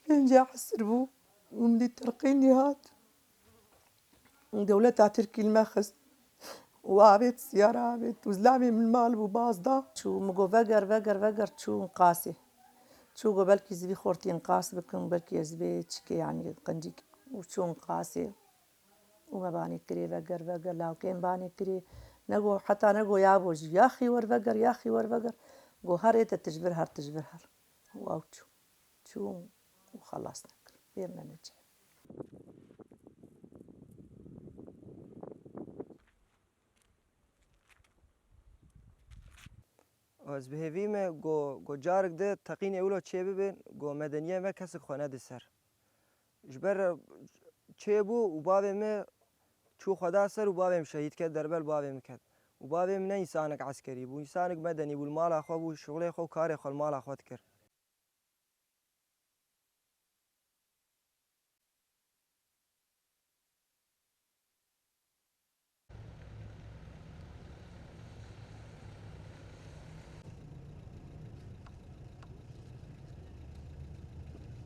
من جا حسر بو وملي ترقيني هات دولتها تركي المخز وعبيت السيارة عبيت وزلعمي من المال وبازدا شو مقو فقر شو قاسي شو قبلكي زبي خورتين قاس بكم بلكي زبي تشكي يعني قنجيك وشو قاسي وما باني كري فقر لاو كين باني كري نقو حتى نقو يابوج يا أخي يا أخي ور قو هريت تجبرها واو شو وخلصنا بيرنا نجي از بهوی me گو جارک ده تقین اولو چه ببین گو مدنیه me کسی خانه ده سر جبر چه بو و بابه me چو خدا سر و بابه شهید کرد دربل بابه کرد و بابه نه انسانک عسکری بو انسانک مدنی بو المال خو بو شغل خو کار خو المال خود کرد